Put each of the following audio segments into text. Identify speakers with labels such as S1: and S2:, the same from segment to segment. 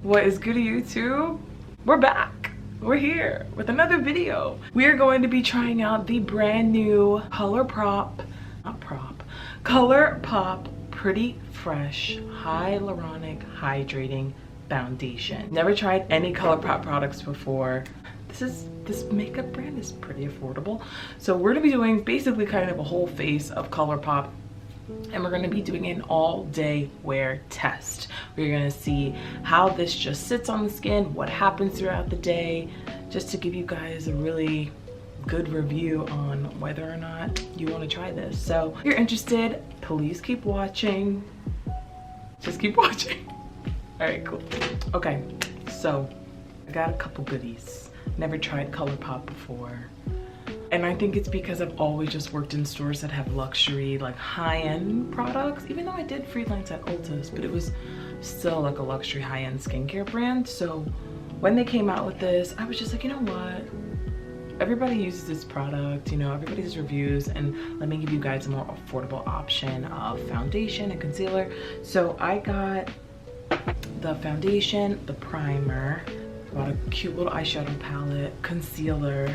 S1: What is good, YouTube? We're back. We're here with another video. We are going to be trying out the brand new Colourpop Pretty Fresh Hyaluronic Hydrating Foundation. Never tried any Colourpop products before. This makeup brand is pretty affordable. So we're gonna be doing basically kind of a whole face of Colourpop, and we're gonna be doing an all-day wear test. We're gonna see how this just sits on the skin, what happens throughout the day, just to give you guys a really good review on whether or not you want to try this. So if you're interested, please keep watching. Just keep watching. All right, cool. Okay, so I got a couple goodies. Never tried Colourpop before. And I think it's because I've always just worked in stores that have luxury, like high-end products, even though I did freelance at Ulta's, but it was still like a luxury high-end skincare brand. So when they came out with this, I was just like, you know what? Everybody uses this product, you know, everybody's reviews, and let me give you guys a more affordable option of foundation and concealer. So I got the foundation, the primer, bought a cute little eyeshadow palette, concealer,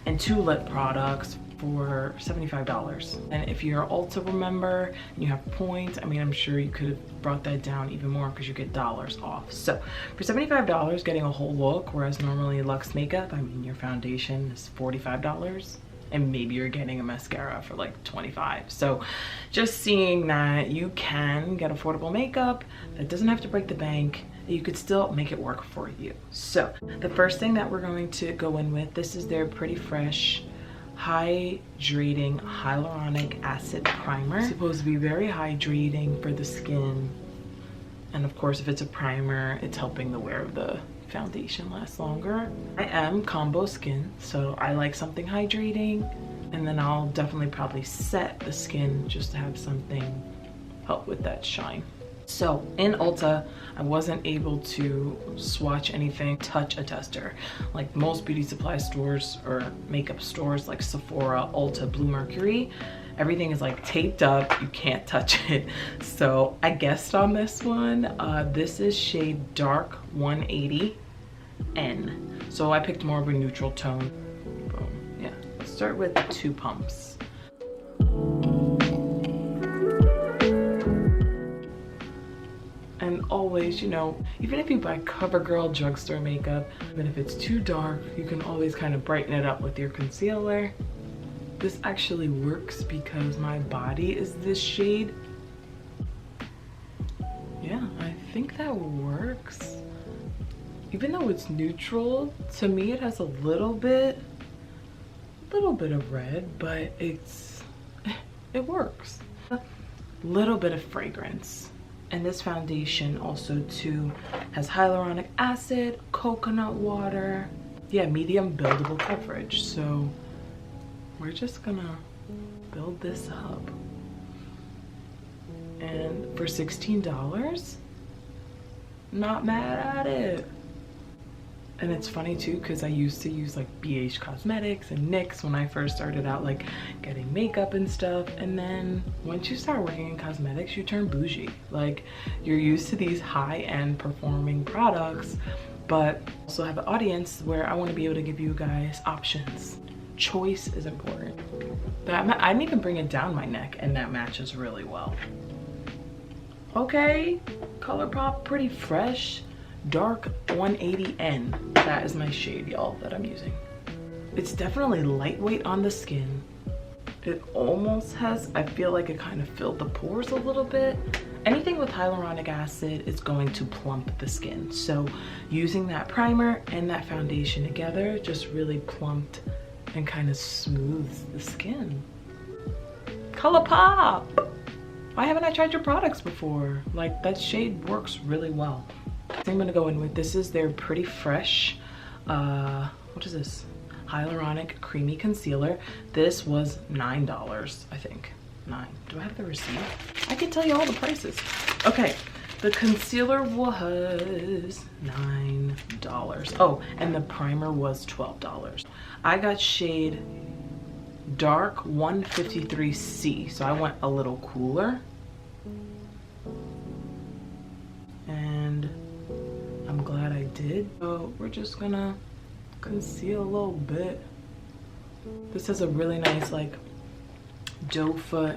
S1: and 2 lip products for $75. And if you're an Ulta member and you have points, I mean, I'm sure you could have brought that down even more because you get dollars off. So for $75, getting a whole look, whereas normally Luxe makeup, I mean, your foundation is $45, and maybe you're getting a mascara for like $25. So just seeing that you can get affordable makeup that doesn't have to break the bank, you could still make it work for you. So the first thing that we're going to go in with, this is their Pretty Fresh Hydrating Hyaluronic Acid Primer. It's supposed to be very hydrating for the skin. And of course, if it's a primer, it's helping the wear of the foundation last longer. I am combo skin, so I like something hydrating. And then I'll definitely probably set the skin just to have something help with that shine. So in Ulta, I wasn't able to swatch anything, touch a tester. Like most beauty supply stores or makeup stores like Sephora, Ulta, Blue Mercury, everything is like taped up, you can't touch it. So I guessed on this one. This is shade Dark 180N. So I picked more of a neutral tone. Boom. Yeah, let's start with 2 pumps. And always, you know, even if you buy CoverGirl drugstore makeup, even if it's too dark, you can always kind of brighten it up with your concealer. This actually works because my body is this shade. Yeah, I think that works. Even though it's neutral, to me it has a little bit of red, but it works. A little bit of fragrance. And this foundation also too has hyaluronic acid, coconut water, yeah, medium buildable coverage. So we're just gonna build this up. And for $16, not mad at it. And it's funny too, because I used to use like BH Cosmetics and NYX when I first started out, like getting makeup and stuff. And then once you start working in cosmetics, you turn bougie. Like you're used to these high-end performing products, but also have an audience where I want to be able to give you guys options. Choice is important. But I didn't even bring it down my neck, and that matches really well. Okay, Colourpop Pretty Fresh Dark 180N. That is my shade, y'all, that I'm using. It's definitely lightweight on the skin. It almost has, I feel like it kind of filled the pores a little bit. Anything with hyaluronic acid is going to plump the skin. So using that primer and that foundation together just really plumped and kind of smooths the skin. Colourpop! Why haven't I tried your products before? Like, that shade works really well. I'm gonna go in with, this is their Pretty Fresh, what is this? Hyaluronic Creamy Concealer. This was $9, I think. 9. Do I have the receipt? I can tell you all the prices. Okay, the concealer was $9. Oh, and the primer was $12. I got shade Dark 153C, so I went a little cooler. And I'm glad I did. So we're just gonna conceal a little bit. This has a really nice like doe foot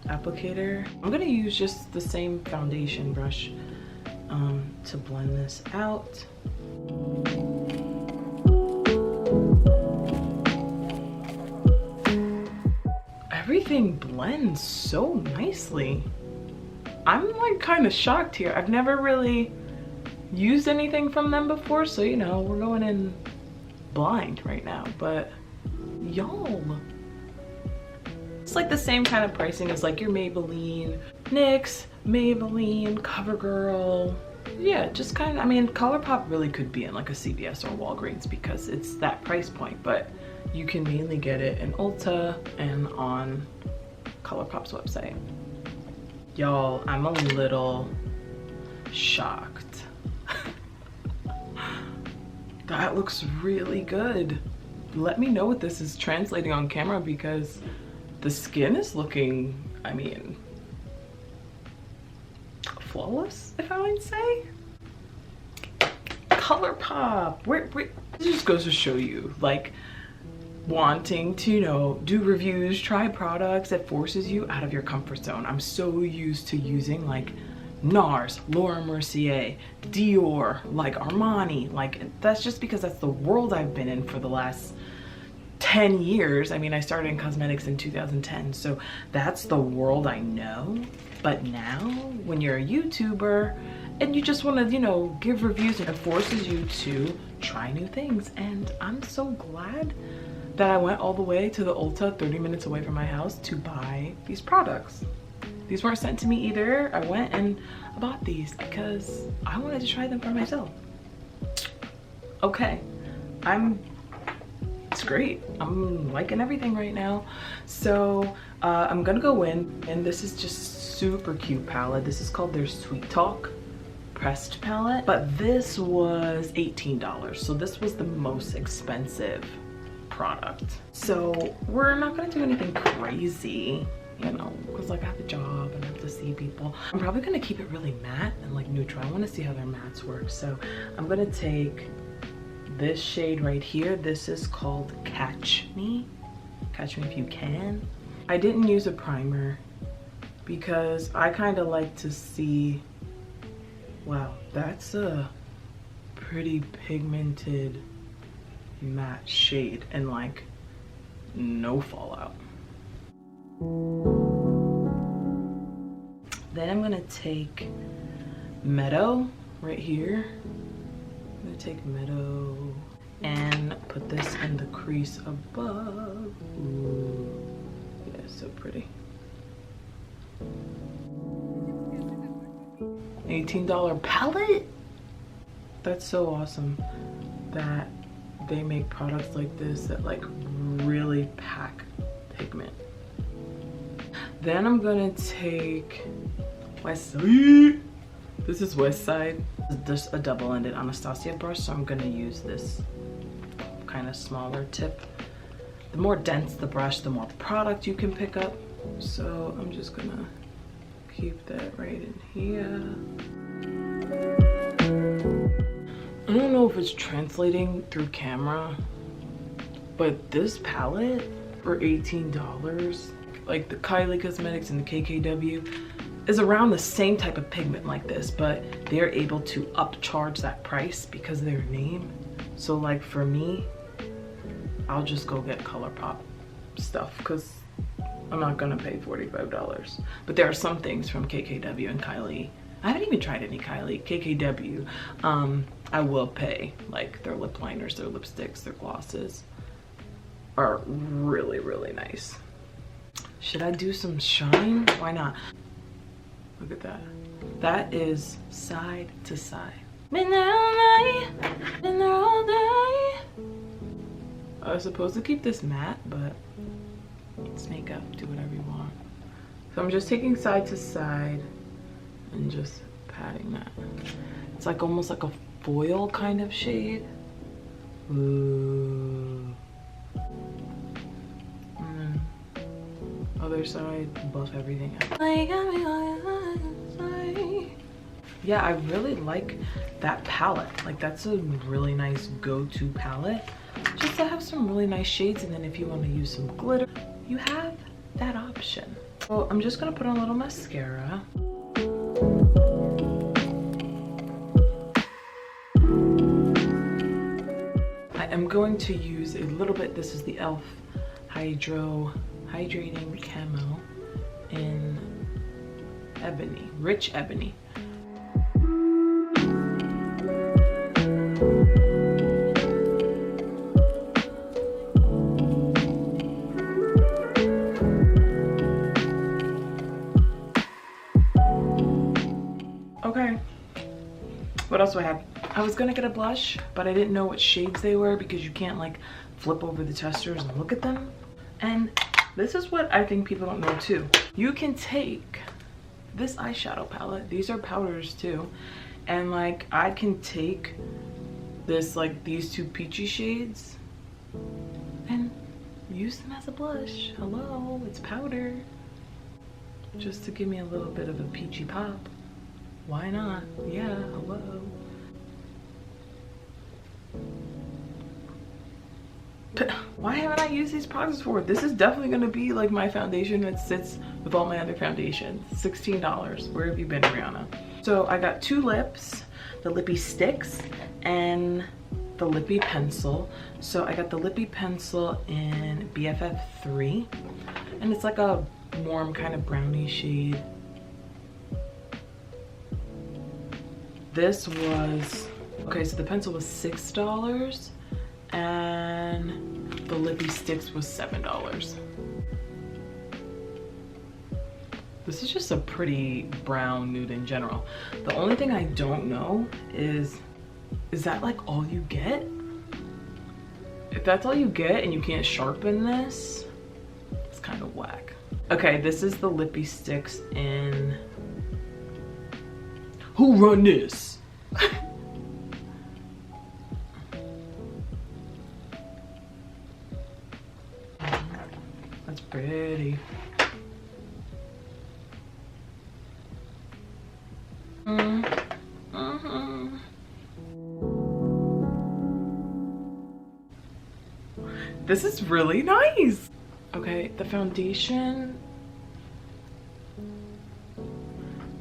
S1: applicator. I'm gonna use just the same foundation brush to blend this out. Everything blends so nicely. I'm like kind of shocked here. I've never really used anything from them before, so you know, we're going in blind right now, but y'all, it's like the same kind of pricing as like your Maybelline, NYX, Maybelline, CoverGirl. Yeah, just kind of, I mean, Colourpop really could be in like a CVS or Walgreens because it's that price point, but you can mainly get it in Ulta and on Colourpop's website. Y'all, I'm a little shocked. That looks really good. Let me know what this is translating on camera because the skin is looking, I mean, flawless, if I might say. Colourpop, it just goes to show you, like, wanting to, you know, do reviews, try products, it forces you out of your comfort zone. I'm so used to using like NARS, Laura Mercier, Dior, like Armani, like that's just because that's the world I've been in for the last 10 years. I mean, I started in cosmetics in 2010, so that's the world I know. But now when you're a YouTuber and you just want to, you know, give reviews, it forces you to try new things. And I'm so glad that I went all the way to the Ulta 30 minutes away from my house to buy these products. These weren't sent to me either. I went and I bought these because I wanted to try them for myself. Okay, it's great. I'm liking everything right now. So I'm gonna go in, and this is just super cute palette. This is called their Sweet Talk pressed palette, but this was $18. So this was the most expensive product. So we're not gonna do anything crazy, you know, because like I have a job and I have to see people. I'm probably gonna keep it really matte and like neutral. I want to see how their mattes work. So I'm gonna take this shade right here. This is called Catch Me If You Can. I didn't use a primer because I kind of like to see, wow, that's a pretty pigmented matte shade and like no fallout. Then I'm gonna take Meadow right here. I'm gonna take Meadow and put this in the crease above. Ooh, yeah, so pretty. $18 palette? That's so awesome that they make products like this that like really pack pigment. Then I'm gonna take West Side. This is West Side. There's a double-ended Anastasia brush, so I'm gonna use this kind of smaller tip. The more dense the brush, the more product you can pick up. So I'm just gonna keep that right in here. I don't know if it's translating through camera, but this palette for $18, like the Kylie Cosmetics and the KKW, is around the same type of pigment like this, but they're able to upcharge that price because of their name. So like for me, I'll just go get Colourpop stuff because I'm not gonna pay $45. But there are some things from KKW and Kylie. I haven't even tried any Kylie. KKW, I will pay. Like their lip liners, their lipsticks, their glosses are really, really nice. Should I do some shine? Why not? Look at that. That is side to side. Been there all night, been there all day. I was supposed to keep this matte, but it's makeup, do whatever you want. So I'm just taking side to side and just patting that. It's like almost like a foil kind of shade. Ooh. And then other side, buff everything out. yeah, I really like that palette. Like that's a really nice go-to palette, just to have some really nice shades. And then if you want to use some glitter, you have that option. So I'm just gonna put on a little mascara. I am going to use a little bit. This is the e.l.f. Hydrating Camo in Ebony, Rich Ebony. Okay, what else do I have? I was gonna get a blush, but I didn't know what shades they were because you can't like flip over the testers and look at them. And this is what I think people don't know too. You can take this eyeshadow palette, these are powders too, and like I can take this, like these two peachy shades, and use them as a blush. Hello, it's powder. Just to give me a little bit of a peachy pop. Why not? Yeah, hello. Why haven't I used these products before? This is definitely gonna be like my foundation that sits with all my other foundations. $16. Where have you been, Brianna? So I got two lips, the Lippie Sticks and the Lippie Pencil. So I got the Lippie Pencil in BFF3, and it's like a warm kind of brownie shade. This was, okay, so the pencil was $6 and the Lippie Sticks was $7. This is just a pretty brown nude in general. The only thing I don't know is that like all you get? If that's all you get and you can't sharpen this, it's kind of whack. Okay, this is the Lippie Sticks in Who Run This? That's pretty. This is really nice. Okay, the foundation,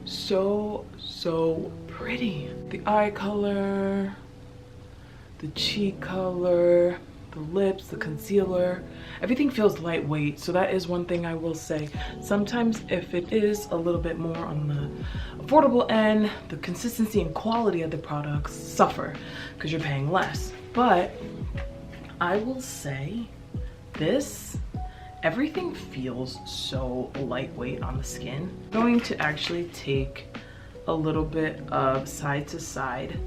S1: so pretty. The eye color, the cheek color, the lips, the concealer, everything feels lightweight. So that is one thing I will say. Sometimes if it is a little bit more on the affordable end, the consistency and quality of the products suffer because you're paying less. But I will say this, everything feels so lightweight on the skin. I'm going to actually take a little bit of side to side,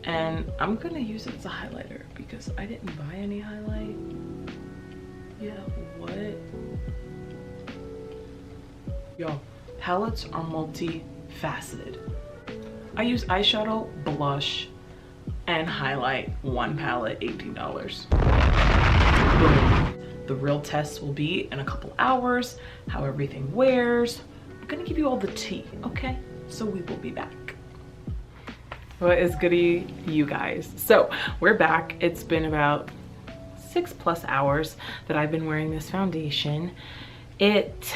S1: and I'm gonna use it as a highlighter because I didn't buy any highlight. Yeah, what? Yo, palettes are multi-faceted. I use eyeshadow, blush, and highlight. One palette, $18. Boom. The real test will be in a couple hours, how everything wears. I'm gonna give you all the tea, okay? So we will be back. What is goodie, you guys? So we're back. It's been about 6+ hours that I've been wearing this foundation. It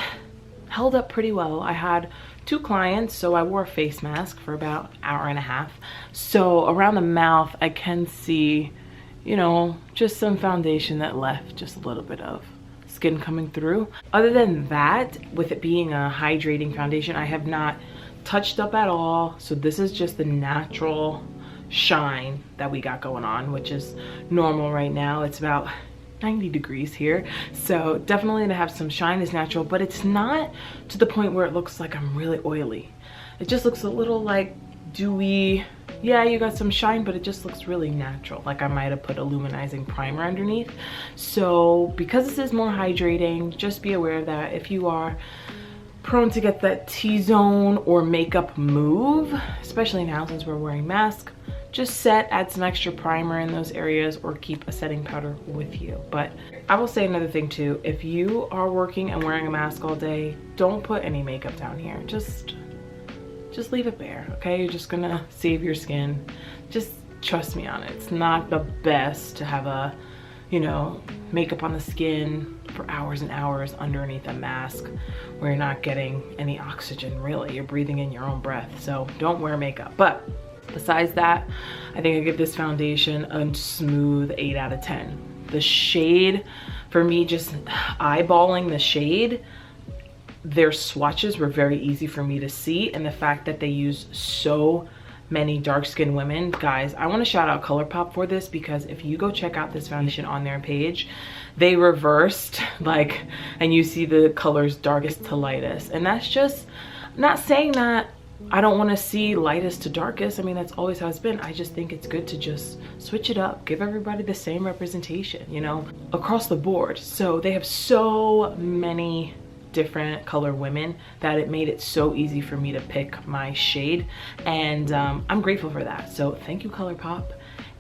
S1: held up pretty well. I had 2 clients, so I wore a face mask for about an hour and a half. So around the mouth, I can see, you know, just some foundation that left just a little bit of skin coming through. Other than that, with it being a hydrating foundation, I have not touched up at all. So this is just the natural shine that we got going on, which is normal right now. It's about 90 degrees here, so definitely to have some shine is natural, but it's not to the point where it looks like I'm really oily. It just looks a little like dewy. Yeah, you got some shine, but it just looks really natural, like I might have put a luminizing primer underneath. So because this is more hydrating, just be aware of that. If you are prone to get that T-zone or makeup move, especially now since we're wearing masks, just add some extra primer in those areas or keep a setting powder with you. But I will say another thing too, if you are working and wearing a mask all day, don't put any makeup down here. Just just leave it bare, okay? You're just gonna save your skin. Just trust me on it. It's not the best to have a, you know, makeup on the skin for hours and hours underneath a mask where you're not getting any oxygen, really. You're breathing in your own breath, so don't wear makeup. But besides that, I think I give this foundation a smooth 8 out of 10. The shade, for me, just eyeballing the shade, their swatches were very easy for me to see, and the fact that they use so many dark-skinned women, guys, I want to shout out Colourpop for this, because if you go check out this foundation on their page, they reversed, like, and you see the colors darkest to lightest, and that's just not saying that I don't want to see lightest to darkest. I mean, that's always how it's been. I just think it's good to just switch it up, give everybody the same representation, you know, across the board. So they have so many different color women that it made it so easy for me to pick my shade, and I'm grateful for that. So thank you, Colourpop.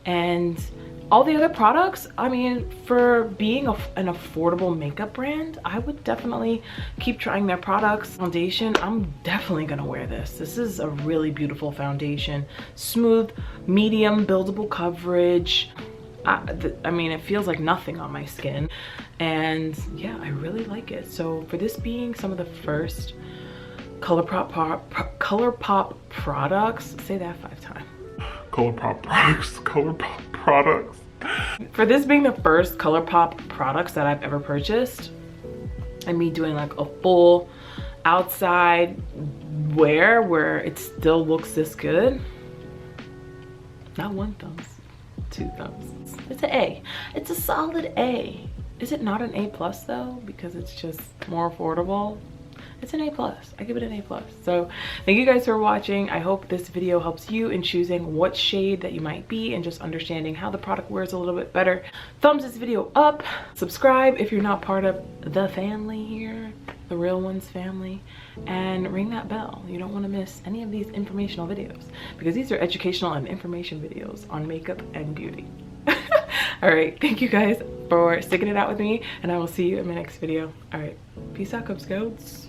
S1: And all the other products, I mean, for being an affordable makeup brand, I would definitely keep trying their products. Foundation, I'm definitely gonna wear this. This is a really beautiful foundation. Smooth, medium, buildable coverage. I mean, it feels like nothing on my skin, and yeah, I really like it. So for this being some of the first Colourpop products, say that 5 times.
S2: Colourpop products, Colourpop products.
S1: For this being the first Colourpop products that I've ever purchased, and me doing like a full outside wear where it still looks this good, not 1 thumb, 2 thumbs. It's an A. It's a solid A. Is it not an A plus though? Because it's just more affordable. It's an A plus. I give it an A plus. So thank you guys for watching. I hope this video helps you in choosing what shade that you might be and just understanding how the product wears a little bit better. Thumbs this video up. Subscribe if you're not part of the family here, the Real Ones family, and ring that bell. You don't want to miss any of these informational videos, because these are educational and information videos on makeup and beauty. All right, thank you guys for sticking it out with me, and I will see you in my next video. All right, peace out, Cub Scouts.